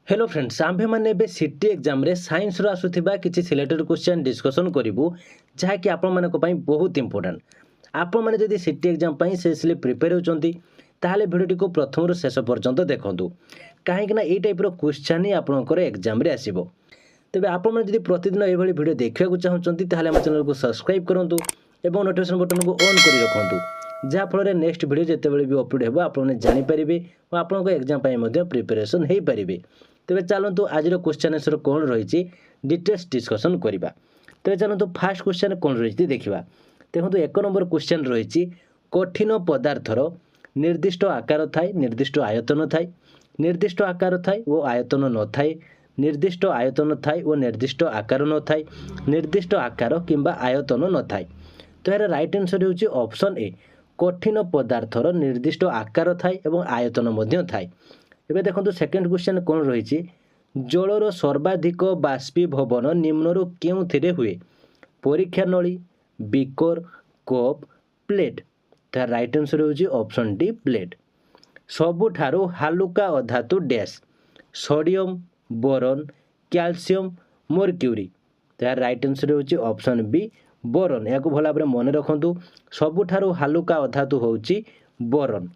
Hello friends आम्भे मैंने city exam रे science रो आसुथिबा किछि सिलेक्टेड क्वेश्चन डिस्कशन करिवु जहाँकि आपण मानक पई बहुत इंपोर्टेंट। आपण माने जदि सिटी एग्जाम पई सेसली प्रिपेयर होचंती ताहाले भिडियोटी को प्रथम रु शेष पर्यंत देखंतु काहेकि ना एई टाइप रो क्वेश्चन ही आपनकर एग्जाम रे आसीबो। तेबे आपण माने जदि प्रतिदिन एई भली भिडियो देखिया को चाहउचंती ताहाले हम चैनल को सब्सक्राइब करंतु एवं नोटिफिकेशन बटन को ऑन करि रखंतु जहाँ फल नेक्स्ट भिडियो जेतेबेले भी अपलोड हेबो आपण जानि परिबे और आपनको एग्जाम पई मध्ये प्रिपरेशन हेई परिबे। तेरे चलतु आज क्वेश्चन आंसर कौन रही डिटेल्स डिस्कसन करवा। तेरे चलतु फास्ट क्वेश्चन कौन रही देखा। देखो एक नंबर क्वेश्चन रही कठिन पदार्थर निर्दिष्ट आकार थाए निर्दिष्ट आयतन थाए निर्दिष्ट आकार थाए और आयतन न थाए निर्दिष्ट आयतन थाए और निर्दिष्ट आकार न थाए निर्दिष्ट आकार किंबा आयतन न थाए। तो यार राइट आंसर होची ऑप्शन ए कठिन पदार्थर निर्दिष्ट आकार थाए और आयतन मध्य थाए। एबे देखो सेकेंड क्वेश्चन कौन रही जलर सर्वाधिक बाष्पीभवन निम्नरु केउथिरे हुए परीक्षा नली बीकर कप प्लेट। तार राइट आंसर होची ऑप्शन डी प्लेट। सबुठारु हालुका अधातु dash sodium boron calcium mercury. तार राइट आंसर होची ऑप्शन बी बोरन। या भल भाव मन रखु सबुठारु हालुका अधातु होची बोरन।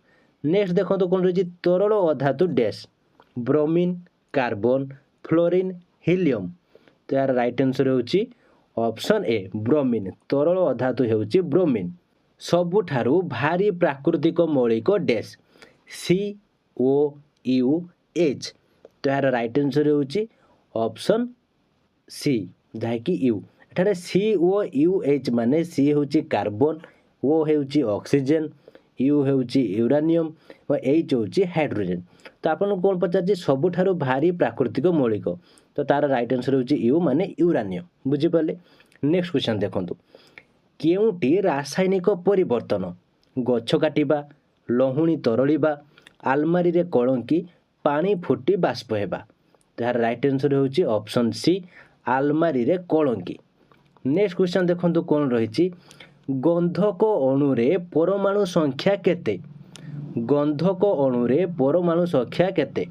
नेक्स्ट देखो कौन रही तरल अधातु dash bromine carbon fluorine helium. तो यार राइट आंसर होची ऑप्शन ए ब्रोमीन। तरल अधातु होची ब्रोमीन। सबुठारु भारी प्राकृतिक मौलिक डैश COUH। तो यार राइट आंसर होची ऑप्शन सी जहाँकि यू एठारे COUH माने सी होची कार्बन ओ होची ऑक्सीजन यू होची यूरानियम और एच होची हाइड्रोजन। तो आपन कौन पचार सबुठारु भारी प्राकृतिक मौलिक तो तार राइट आंसर होची यू माने यूरानियम। बुझी पाले। नेक्स्ट क्वेश्चन देखंतु केउटी रासायनिक परिवर्तन गछ काटिबा लहुणी तरलिबा आलमारी रे कलंकी पानी फुटी बाष्प हेबा। तार राइट आंसर होची ऑप्शन सी आलमारी रे कलंकी। नेक्स्ट क्वेश्चन देखंतु कौन रही गंधक अणुरे परमाणु संख्या केते गंधक अणुरे परमाणु संख्या केते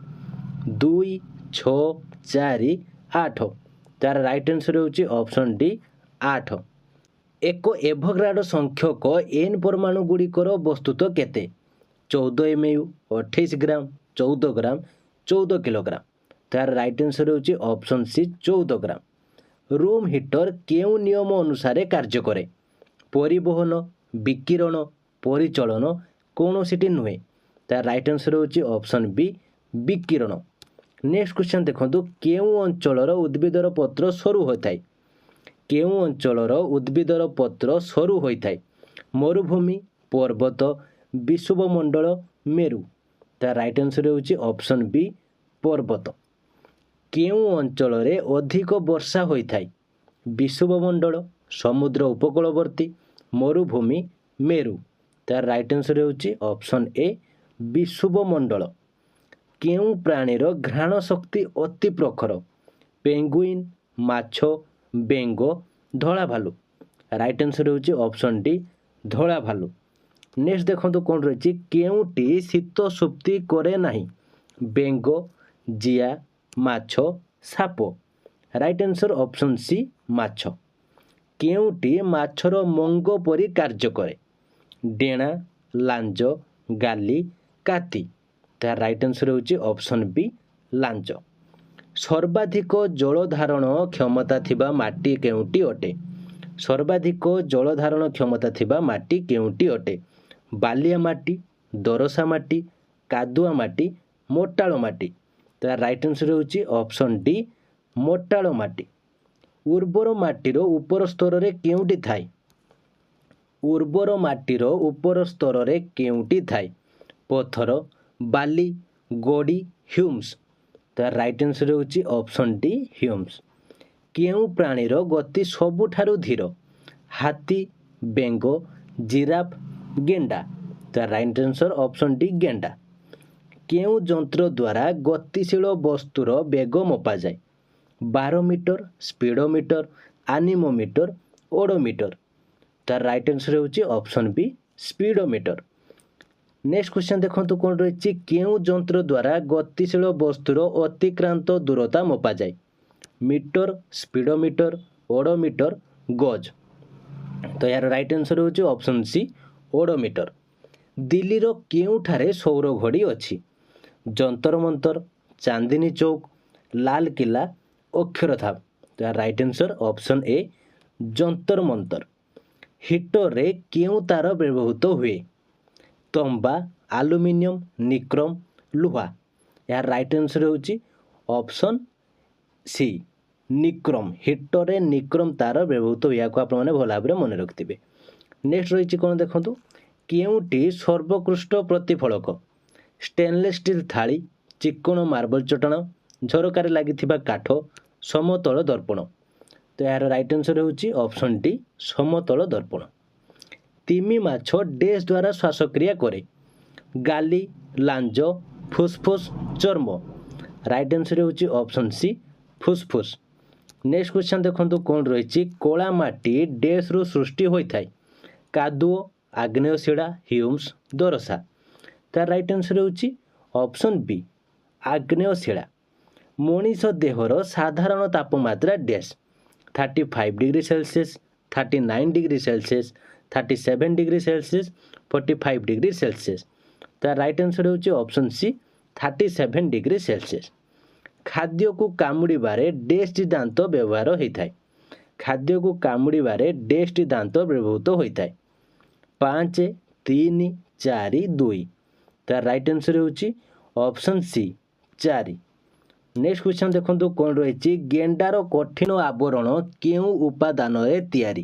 2 6 4 8। तार राइट आंसर होची ऑप्शन डी 8। एक एभोगाड्रो संख्यक एन परमाणु गुड़िकर वस्तुत्व केते 14 MU 28 ग्राम 14 ग्राम 14 किलोग्राम। तार राइट आंसर होची ऑप्शन सी 14 ग्राम। रूम हीटर केउ नियम अनुसार कार्य करे परिवहन विकिरण परिचलन कौनसीटी नुहे। तार राइट आंसर होची ऑप्शन बी विकिरण। नेक्स्ट क्वेश्चन देखंतु केउ अंचलर उद्भिदर पत्र सरू होता है केउ अंचलर उद्भिदर पत्र सरू होता है मरुभूमि पर्वत विषुवमंडल मेरु। तार राइट आंसर होची ऑप्शन बी पर्वत। केउ अंचल रे अधिक वर्षा होता है विषुवमंडल समुद्र उपकूलवर्ती मरुभूमि मेरु। तार राइट आंसर होची ऑप्शन ए विषुवमंडल। केउ प्राणीर घ्राण शक्ति अति प्रखर पेंगुइन माछ बेंग धला भालू। राइट आंसर होची ऑप्शन डी धला भालू। नेक्स्ट देखंतु कौन रही केउटी शीत सुप्ति करे नाही बेंग जिया माछ साप। राइट आंसर ऑप्शन सी माछ। केउटी माछर मंग परी कार्य करे डेणा लांज गाली काती। तार राइट आंसर होची ऑप्शन बी लांज। सर्वाधिक जल धारण क्षमता थिबा माटी केउटी अटे सर्वाधिक जल धारण क्षमता थिबा माटी केउटी अटे बालिया माटी दरसा माटी कादुआ माटी मोटाळ माटी। तार राइट आंसर होची ऑप्शन डी मोटाळ माटी। उर्वर माटीर उपर स्तर रे केउटी थाए उर्वर माटीर उपर स्तर रे केउटी थाए पत्थर बाली गोड़ी ह्यूम्स। तार राइट आंसर होची ऑप्शन डी ह्यूम्स। केउ प्राणीर गति सबुठारु धीर हाथी बेंग जिराफ गेंडा। तार राइट आंसर ऑप्शन डी गेंडा। केउ जंत्र द्वारा गतिशील वस्तुर बेग मपा जाए 12 मीटर स्पीडोमीटर एनीमोमीटर ओडोमीटर। तार राइट आंसर होची option B speedometer. Next question देखो कौन रही केउं जंत्र द्वारा गतिशील वस्तुर अतिक्रांत दूरता मपा जाए मीटर स्पीडोमीटर ओडोमीटर गज तो यार राइट आंसर होची ऑप्शन सी ओडोमीटर दिल्ली रो केउठारे सौर घड़ी अच्छी जंतर मंतर चांदनी चौक लाल किला अक्षरधाम तो यार right answer option A Jantar Mantar हिटर रे केउं तार व्यवहृत हुए तंबा आलुमिनियम निक्रम लुहा यार राइट आंसर होची ऑप्शन सी निक्रम हिटर रे निक्रम तार व्यवहृत हुआ को आपने भल भाव मन रखिथे नेक्स्ट रही कौन देखो केउंटी सर्वोत्कृष्ट प्रतिफलक स्टेनलेस स्टील थाली चिक्कण मार्बल चटाण झरकार लगी काठ समतल दर्पण तो यार राइट आंसर होची ऑप्शन डी समतल दर्पण तिमी माछ डैश द्वारा श्वासक्रिया करे गाली लांज फुसफुस चर्म राइट आंसर होची ऑप्शन सी फुसफुस नेक्स्ट क्वेश्चन देखो कौन रही कला माटी डैश रु सृष्टि होता है कादुओ आग्नेयशिला ह्यूम्स दोरसा तार राइट आंसर होची ऑप्शन बी आग्नेयशिला मनीष देहर साधारण तापमात्रा dash 35 degree Celsius 39 degree Celsius 37 degree Celsius 45 degree Celsius तार राइट आंसर होची ऑप्शन सी 37 डिग्री सेल्सियस खाद्य को कामुड़े डैश दांत व्यवहार होता है खाद्य को कामुड़े डैश दांत व्यवहृत होता है 5 3 4 2 तार राइट आंसर होची ऑप्शन सी 4 नेक्स्ट क्वेश्चन देखो कौन रही गेंडार कठिन आवरण केउ उपादान तैयारी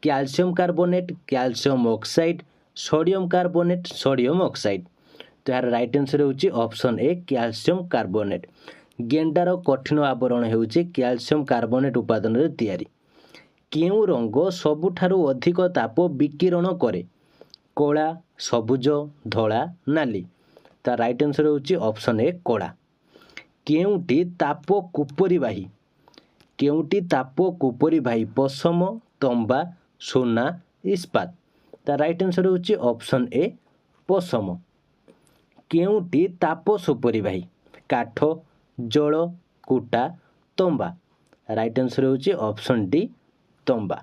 calcium carbonate calcium oxide sodium carbonate sodium oxide तो यार राइट आंसर होची ऑप्शन ए कैल्शियम कार्बोनेट गेंडार कठिन आवरण होची कैल्शियम कार्बोनेट उपादान तैयारी केउ रंग सबुठारु अधिक ताप विकिरण करे कला सबुज धला नाली तार राइट आंसर होची ऑप्शन ए कला केउटी ताप कुपरीवाही पशम तंबा सोना इस्पात तार राइट आंसर होची ऑप्शन ए पशम केउटी ताप सुपरीवाही काठ जल कुटा तंबा राइट आंसर होची ऑप्शन डी तंबा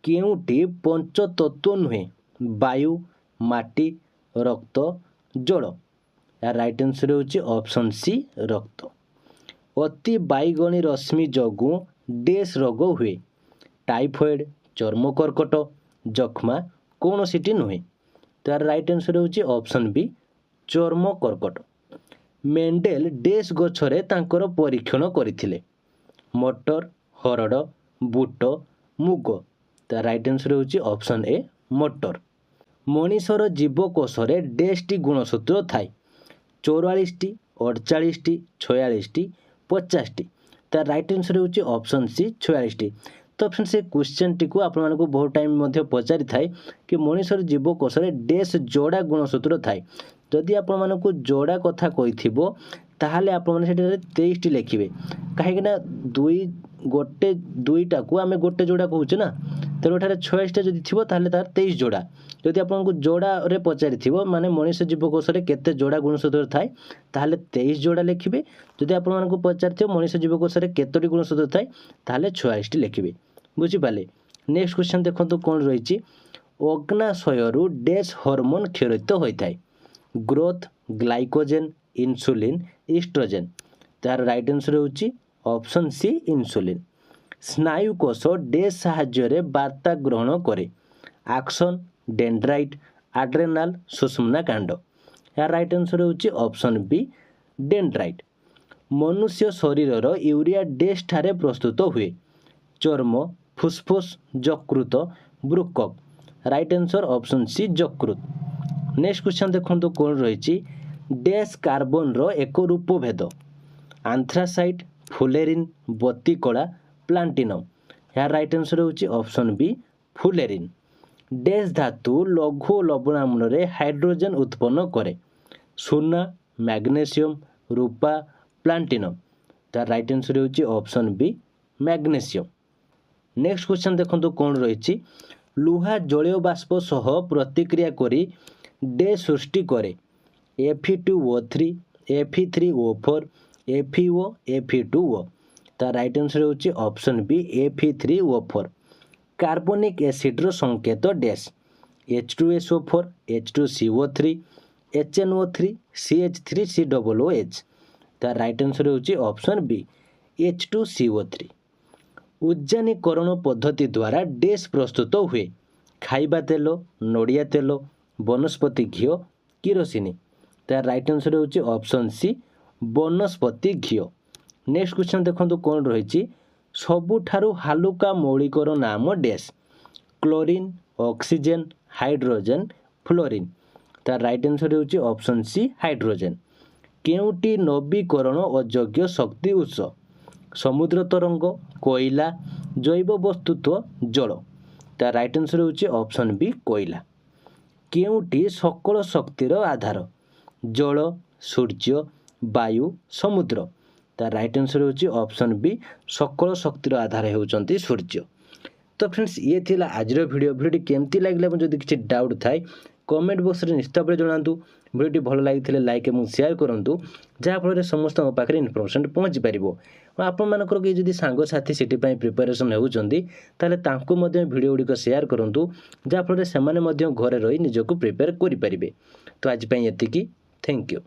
केउटी पंचतत्व नुहे वायु माटी रक्त जल यार राइट आंसर होची ऑप्शन सी रक्त अति बाइगणी रश्मि जगु डैश रोग हुए टाइफॉइड चर्म कर्कट जख्मा कौन सीटी नुहे तो यार राइट आंसर होची ऑप्शन बी चर्म कर्कट मेंडेल डैश गछरे तांकर परीक्षण करथिले मटर हरड़ बुट मुग तो राइट आंसर होची ऑप्शन ए मटर मनीषर जीवकोश डैश टी गुणसूत्र थाई 44 48 46 50 तार राइट आंसर होची ऑप्शन सी 46 तो फ्रेंड्स से क्वेश्चन टी को आपण मानकु बहुत टाइम मध्ये पचारि थाए कि मनीषर जीवकोश डैश जोड़ा गुणसूत्र थाए जदि आपण मानकु जोड़ा कथा कहिथिबो ताहाले आपण माने सेटा 23 लिखिबे काहे कि ना गोटे दुईटा को आमे गोटे जोड़ा कहूचे ना तेणु एठारे 26टा जदि थिबो ताहाले तार 23 जोड़ा जदि आपनको जोड़ा रे पचारि थिबो माने मनीष जीवकोश केते जोड़ा गुणसूत्र थाए ताहाले 23 जोड़ा लिखिबे जदि आपण मानकु पचारि थिबो मनीष जीवकोश केतोटी गुणसूत्र थाए ताहाले 46 लिखिबे बुझि पाले नेक्स्ट क्वेश्चन देखंतु कोन रहिछि अग्नाशयरु डैश हार्मोन क्षरित होइथाय ग्रोथ ग्लाइकोजेन इन्सुलिन इस्ट्रोजेन तार राइट आंसर होछि ऑप्शन सी इन्सुलिन स्नायुकोश डैश साहाय्य वार्ता ग्रहण करे एक्शन डेंड्राइट आड्रेनाल सुषुम्ना कांड यार राइट आंसर होछि ऑप्शन बी डेंड्राइट मनुष्य शरीर यूरिया डैश ठारे प्रस्तुत हुए चर्म फुसफुस यकृत वृक्क राइट आंसर ऑप्शन सी यकृत नेक्स्ट क्वेश्चन देखो कौन रही डैश कार्बन रो एक रूपभेद आंथ्रासाइट फुलेरिन बत्तीकला प्लांटिनम यार राइट आंसर होची ऑप्शन बी फुलेरिन डैश धातु लघु लवणाम्ल रे हाइड्रोजन उत्पन्न करे सोना मैग्नेशियम रूपा प्लांटिनम तार राइट आंसर होची option B magnesium next question देखो कौन रही लुहा जलीय बाष्प सह प्रतिक्रिया करी डे सृष्टि करे Fe2O3 Fe3O4 FeO Fe2O तार राइट आंसर होची ऑप्शन बी Fe3O4 कार्बनिक एसिड रो संकेत dash H2SO4 H2CO3 HNO3 CH3COOH तार राइट आंसर होची ऑप्शन बी H2CO3 उज्जानीकरण पद्धति द्वारा डैश प्रस्तुत हुए खाइबा तेल नड़िया तेल वनस्पति घी किरोसिनी तार राइट आंसर होची ऑप्शन सी वनस्पति घी नेक्स्ट क्वेश्चन देखो कौन रही सबुठारु हालुका मौलिकर नाम dash chlorine oxygen hydrogen fluorine तार राइट आंसर होची ऑप्शन सी हाइड्रोजन केउटी नवीकरण अयोग्य शक्ति उत्स समुद्र तरंग कोयला जैव वस्तुत्व जल तार राइट आंसर होची ऑप्शन बी कोयला केउटी सकल शक्तिर आधार जल सूर्य वायु समुद्र तार राइट आंसर होची ऑप्शन बी सकल शक्तिर आधार होउचंती सूर्य। तो फ्रेंड्स ये थिला आज भिडियो केमती लागला जदि किसी डाउट थाए कमेंट बॉक्स रे निश्चित भाव जणातु भिडियो भल लगी लाइक और शेयर करूँ जहाँफल समस्त पाखे इनफर्मेशन पहुँची पार आपर कि जदि सांगसाथी सीटी प्रिपेरेसन होती भिडियो गुड़िक शेयर करूँ जहाँफल से घरे रही निजक प्रिपेयर करें। तो आज ये थैंक यू।